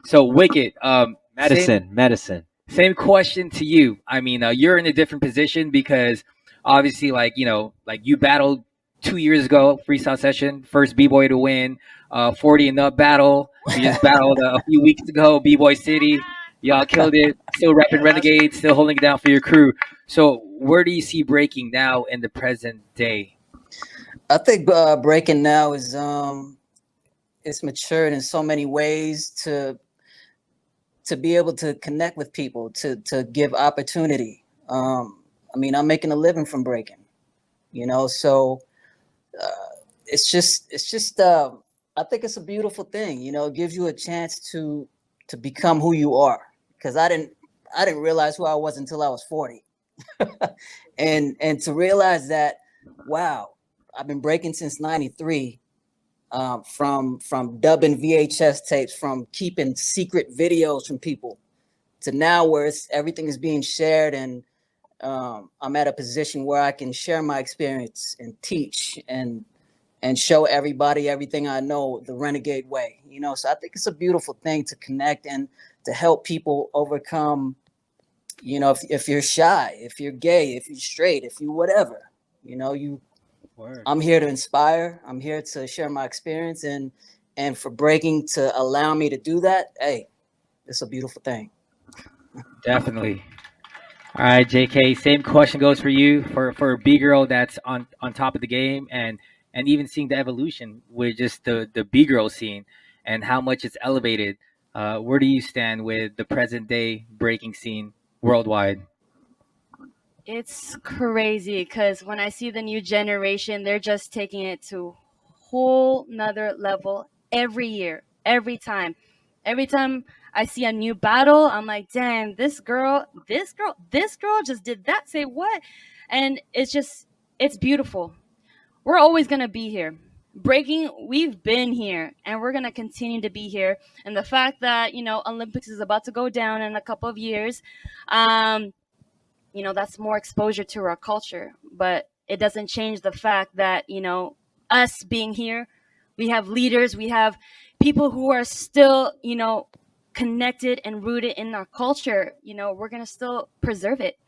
So Wicket, Medicine. same question to you. I mean, you're in a different position because obviously, like like you battled 2 years ago, freestyle session, first b boy to win, 40 and up battle. You just battled a few weeks ago, B-Boy City. Y'all killed it. Still repping Renegades, still holding it down for your crew. So where do you see breaking now in the present day? I think Breakin now is it's matured in so many ways to be able to connect with people, to give opportunity. I mean, I'm making a living from breaking, so it's just I think it's a beautiful thing. It gives you a chance to become who you are, because I didn't realize who I was until I was 40. and to realize that, wow, I've been breaking since 93. From dubbing VHS tapes, from keeping secret videos from people, to now where everything is being shared, and I'm at a position where I can share my experience and teach and show everybody everything I know the Renegade way. So I think it's a beautiful thing to connect and to help people overcome. If you're shy, if you're gay, if you're straight, if you whatever, you. Word. I'm here to inspire. I'm here to share my experience, and for Breaking to allow me to do that, hey, it's a beautiful thing. Definitely. All right, JK. Same question goes for you for a B girl that's on top of the game, and even seeing the evolution with just the B girl scene and how much it's elevated. Where do you stand with the present day breaking scene worldwide? It's crazy because when I see the new generation, they're just taking it to whole nother level every year, every time. Every time I see a new battle, I'm like, damn, this girl just did that. Say what? And it's beautiful. We're always gonna be here. Breaking, we've been here and we're gonna continue to be here. And the fact that, Olympics is about to go down in a couple of years, um, that's more exposure to our culture, but it doesn't change the fact that us being here, we have leaders, we have people who are still connected and rooted in our culture. We're going to still preserve it,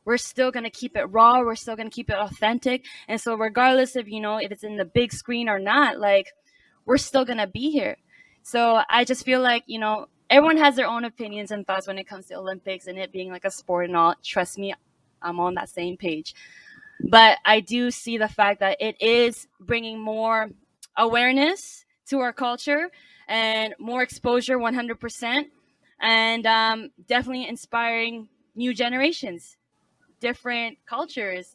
we're still going to keep it raw, we're still going to keep it authentic. And so regardless of if it's in the big screen or not, like, we're still going to be here. So I just feel like everyone has their own opinions and thoughts when it comes to Olympics and it being like a sport and all. Trust me, I'm on that same page. But I do see the fact that it is bringing more awareness to our culture and more exposure, 100%, and definitely inspiring new generations, different cultures,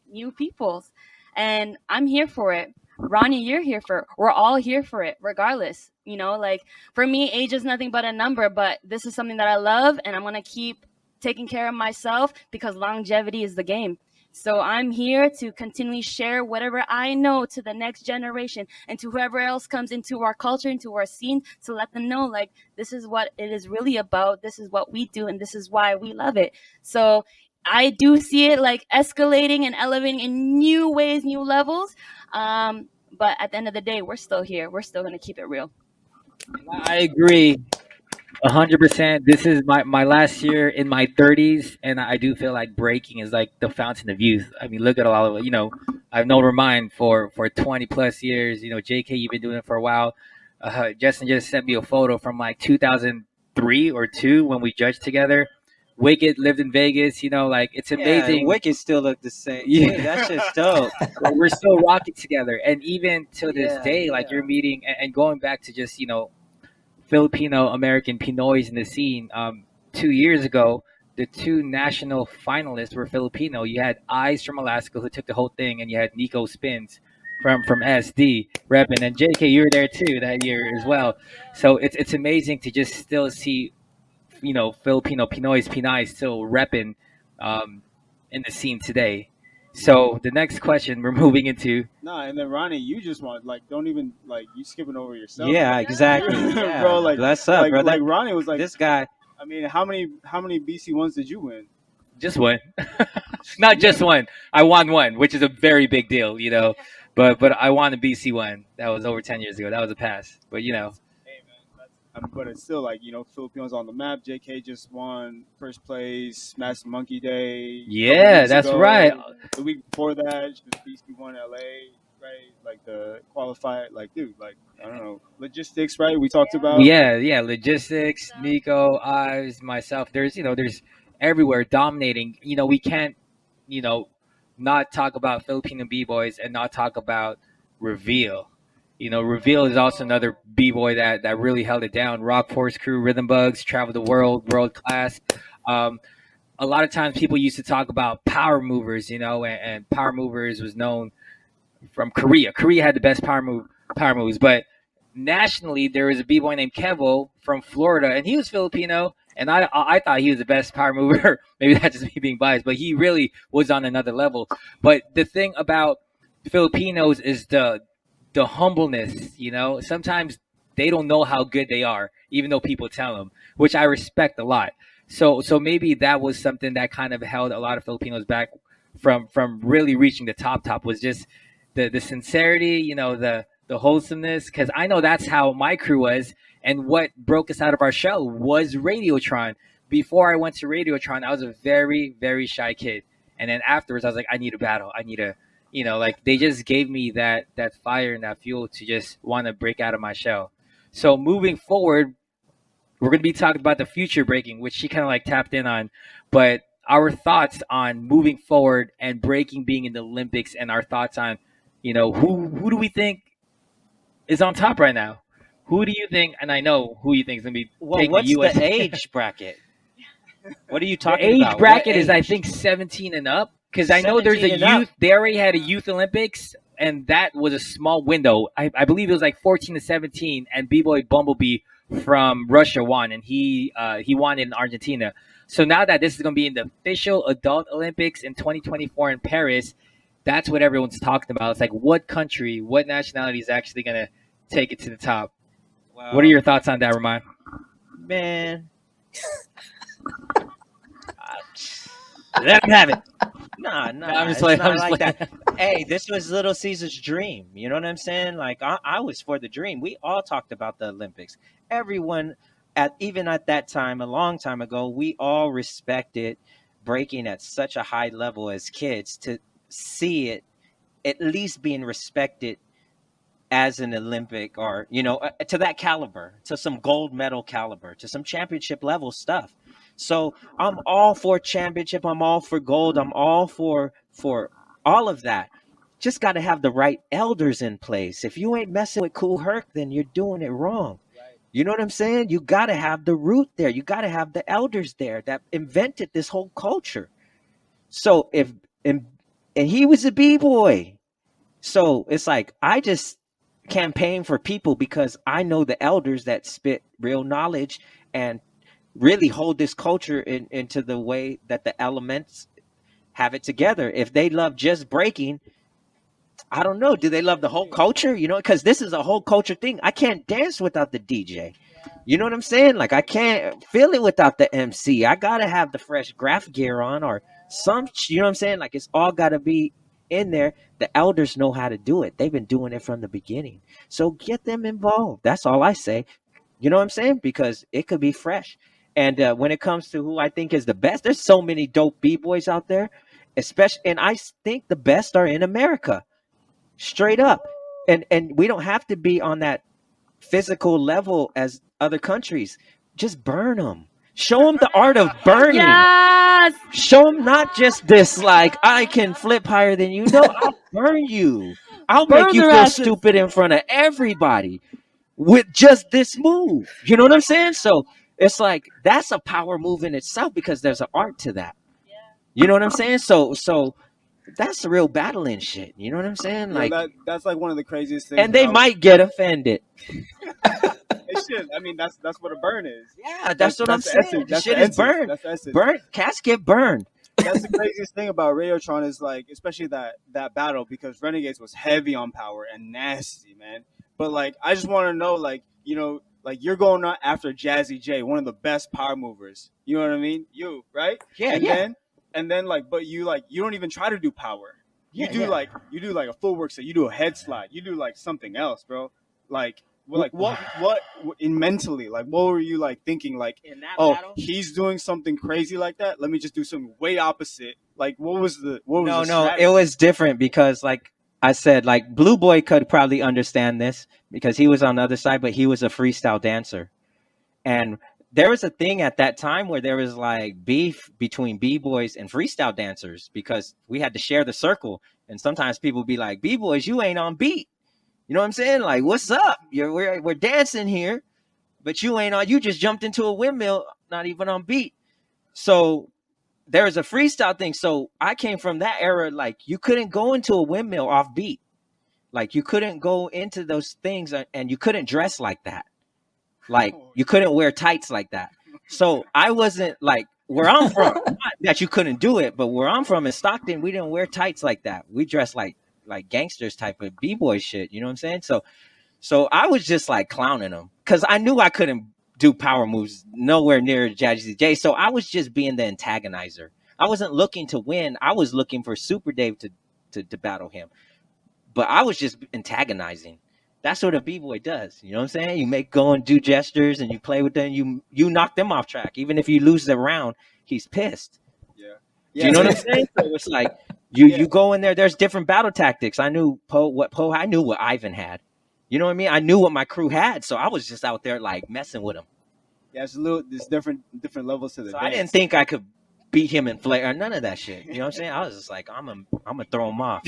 new peoples. And I'm here for it. Ronnie, you're here for it. We're all here for it, regardless. Like, for me, age is nothing but a number, but this is something that I love, and I'm going to keep taking care of myself because longevity is the game. So I'm here to continually share whatever I know to the next generation and to whoever else comes into our culture, into our scene, to let them know, like, this is what it is really about. This is what we do, and this is why we love it. So I do see it like escalating and elevating in new ways, new levels. But at the end of the day, we're still here. We're still going to keep it real. I agree 100%. This is my last year in my 30s, and I do feel like breaking is like the fountain of youth. I mean, look at a lot of I've known Remind for 20 plus years. JK, you've been doing it for a while. Justin just sent me a photo from like 2003 or two when we judged together. Wicket lived in Vegas. Like, it's Yeah, amazing. Wicked still look the same. Yeah. Yeah, that's just dope. Like, we're still rocking together, and even to this Yeah, day, like, yeah. you're meeting and going back to just Filipino-American Pinoys in the scene. 2 years ago, the two national finalists were Filipino. You had Eyes from Alaska, who took the whole thing, and you had Nico Spins from SD repping, and JK, you were there too that year as well. So it's amazing to just still see Filipino Pinoys Pinay still repping um, in the scene today. So the next question we're moving into. Nah, and then Ronnie, you just want like don't even like you skipping over yourself. Yeah, Like, exactly. Yeah. bro. Like, Bless up, bro. like Ronnie was like, This guy. I mean, how many BC ones did you win? Just one, not just one. I won one, which is a very big deal. But I won a BC one. That was over 10 years ago. That was a pass. But Hey man, But it's still like, Filipinos on the map. JK just won first place Mass Monkey Day. A couple Yeah, weeks that's ago. right. The week before that, the BC won LA, right? Like the qualifier, like dude, like I don't know, logistics, right? We talked about. Yeah. Logistics, Nico, Ives, myself. There's everywhere dominating. We can't, you know, not talk about Filipino b-boys and not talk about Reveal. Reveal is also another b-boy that really held it down. Rock Force Crew, Rhythm Bugs, travel the world class. Um, a lot of times people used to talk about power movers, and power movers was known from Korea. Korea had the best power moves, but nationally there was a b-boy named Kevo from Florida, and he was Filipino, and I thought he was the best power mover. Maybe that's just me being biased, but he really was on another level. But the thing about Filipinos is the humbleness. Sometimes they don't know how good they are, even though people tell them, which I respect a lot. So maybe that was something that kind of held a lot of Filipinos back from really reaching the top was just the sincerity, the wholesomeness. Because I know that's how my crew was, and what broke us out of our shell was Radiotron. Before I went to Radiotron, I was a very very shy kid, and then afterwards I was like, I need a battle. I need a like they just gave me that fire and that fuel to just want to break out of my shell. So moving forward, we're going to be talking about the future breaking, which she kind of like tapped in on, but our thoughts on moving forward and breaking being in the Olympics, and our thoughts on, who do we think is on top right now? Who do you think? And I know who you think is going to be Well, taking what's the U.S. the age bracket? What are you The talking age about? bracket What is, I age? think, 17 and up. Because I know there's a 17 and up. youth. They already had a youth Olympics, and that was a small window. I believe it was like 14 to 17, and B-Boy Bumblebee from Russia won, and he won in Argentina. So now that this is going to be in the official adult Olympics in 2024 in Paris, that's what everyone's talking about. It's like, what country, what nationality is actually going to take it to the top? What are Well, your thoughts on that, Ramon? man, let him have it. Nah, I'm just it's playing. not I'm just like playing. that. Hey, this was Little Caesar's dream. You know what I'm saying? Like I was for the dream. We all talked about the Olympics. Everyone, even at that time, a long time ago, we all respected breaking at such a high level as kids to see it at least being respected as an Olympic, or to that caliber, to some gold medal caliber, to some championship level stuff. So I'm all for championship. I'm all for gold. I'm all for all of that. Just got to have the right elders in place. If you ain't messing with Cool Herc, then you're doing it wrong. You know what I'm saying? You got to have the root there. You got to have the elders there that invented this whole culture. So if and he was a b-boy. So it's like I just campaign for people because I know the elders that spit real knowledge and really hold this culture into the way that the elements have it together. If they love just breaking, I don't know. Do they love the whole culture? Because this is a whole culture thing. I can't dance without the DJ. You know what I'm saying? Like I can't feel it without the MC. I gotta have the fresh graph gear on or some. You know what I'm saying? Like it's all gotta be in there. The elders know how to do it. They've been doing it from the beginning. So get them involved. That's all I say. You know what I'm saying? Because it could be fresh. And when it comes to who I think is the best, there's so many dope b-boys out there, especially. And I think the best are in America, straight up. And we don't have to be on that physical level as other countries. Just burn them. Show them the art of burning. Yes. Show them not just this, like, I can flip higher than you. No, I'll burn you. I'll make Burn you their feel asses. stupid in front of everybody with just this move. You know what I'm saying? So it's like that's a power move in itself because there's an art to that. You know what I'm saying? So that's the real battling shit. You know what I'm saying? Yeah, Like, that's like one of the craziest things. and they might get offended. It should. I mean, that's what a burn is. Yeah, that's what I'm the saying. essence. The That's shit the is essence. burned. That's the essence. Burnt. Cats get burned. That's the craziest thing about Radiotron is like, especially that battle, because Renegades was heavy on power and nasty, man. But like, I just want to know, like, like you're going on after Jazzy J, one of the best power movers. You know what I mean? You right? Yeah, and yeah. then like, but you don't even try to do power. You Yeah, do yeah. like a full work set. You do a head slide. You do like something else, bro. Like well, like what in mentally, like what were you like thinking, like, In that oh, battle? he's doing something crazy like that, let me just do something way opposite. Like what was the No, strategy? it was different because, like I said, like Blue Boy could probably understand this because he was on the other side, but he was a freestyle dancer. And there was a thing at that time where there was like beef between B-boys and freestyle dancers because we had to share the circle. And sometimes people would be like, B-boys, you ain't on beat. You know what I'm saying? Like, what's up? We're dancing here, but you ain't on. You just jumped into a windmill, not even on beat. So there was a freestyle thing. So I came from that era. Like, you couldn't go into a windmill off beat. Like, you couldn't go into those things, and you couldn't dress like that. Like, you couldn't wear tights like that. So I wasn't like where I'm from. Not that you couldn't do it, but where I'm from in Stockton, we didn't wear tights like that. We dressed like gangsters type of b-boy shit. You know what I'm saying? So I was just like clowning them because I knew I couldn't do power moves nowhere near Jazzy J. So I was just being the antagonizer. I wasn't looking to win. I was looking for Super Dave to battle him. But I was just antagonizing. That's what a b-boy does. You know what I'm saying? You go and do gestures and you play with them. You knock them off track. Even if you lose the round, he's pissed. Yeah. Do you know what I'm saying? So it's like you go in there. There's different battle tactics. I knew I knew what Ivan had. You know what I mean? I knew what my crew had, so I was just out there like messing with him. Yeah, it's there's different levels to the So dance. I didn't think I could beat him in flair or none of that shit. You know what I'm saying? I was just like, I'm gonna throw him off.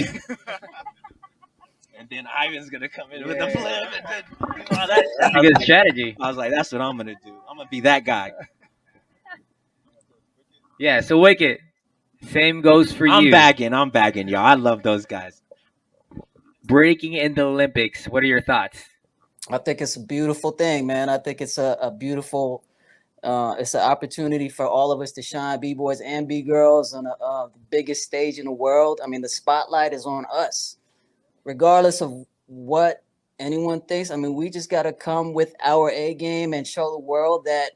And then Ivan's gonna come in with the flip. And then do all that. That's a good strategy. I was like, that's what I'm gonna do. I'm gonna be that guy. Yeah. So Wicket, same goes for I'm you. bagging, y'all. I love those guys. Breaking in the Olympics. What are your thoughts? I think it's a beautiful thing, man. I think it's a beautiful, it's an opportunity for all of us to shine, B-boys and B-girls, on the biggest stage in the world. I mean, the spotlight is on us, regardless of what anyone thinks. I mean, we just got to come with our A game and show the world that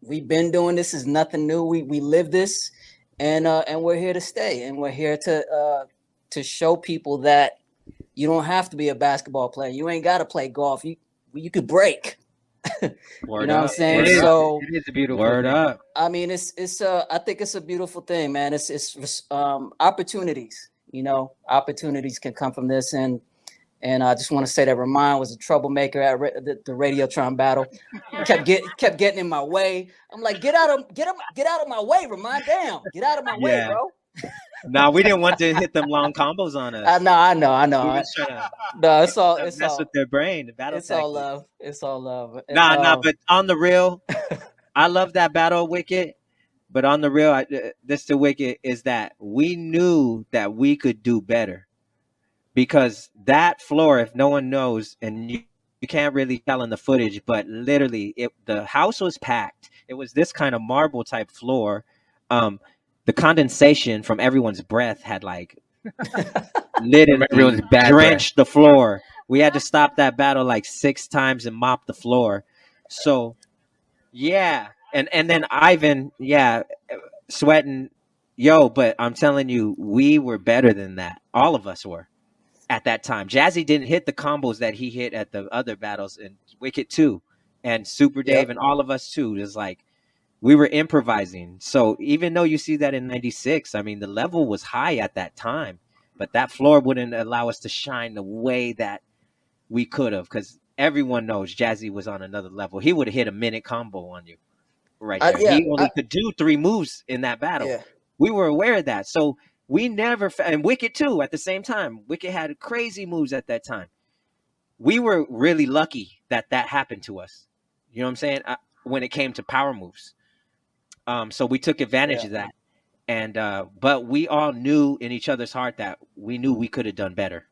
we've been doing this. Is nothing new. We live this, and we're here to stay, and we're here to show people that you don't have to be a basketball player. You ain't got to play golf. You could break. Word you know what I'm up. saying? It is, So it is a beautiful Word thing. up. I mean, it's I think it's a beautiful thing, man. It's opportunities. You know, opportunities can come from this, and I just want to say that Remind was a troublemaker at the Radiotron battle. Kept getting in my way. I'm like, get out of my way, Remind. Damn, get out of my way, bro. No, we didn't want to hit them long combos on us. I know. We was trying to No, it's all mess with their brain. The battle it's all tactics. love. It's all love. Nah, but on the real, I love that battle, Wicket. But on the real, this the Wicket is that we knew that we could do better because that floor, if no one knows, and you can't really tell in the footage, but literally, the house was packed. It was this kind of marble type floor. The condensation from everyone's breath had like literally Everyone's bad drenched the floor. We had to stop that battle like 6 times and mop the floor. So yeah, and then Ivan, sweating, but I'm telling you, we were better than that. All of us were at that time. Jazzy didn't hit the combos that he hit at the other battles, and Wicket too, and Super Dave, and all of us too. It's like we were improvising. So even though you see that in '96, I mean, the level was high at that time, but that floor wouldn't allow us to shine the way that we could have, because everyone knows Jazzy was on another level. He would have hit a minute combo on you right there. He only could do 3 moves in that battle. Yeah. We were aware of that. So we never, and Wicket too at the same time. Wicket had crazy moves at that time. We were really lucky that happened to us. You know what I'm saying? When it came to power moves. So we took advantage of that. And but we all knew in each other's heart that we knew we could have done better.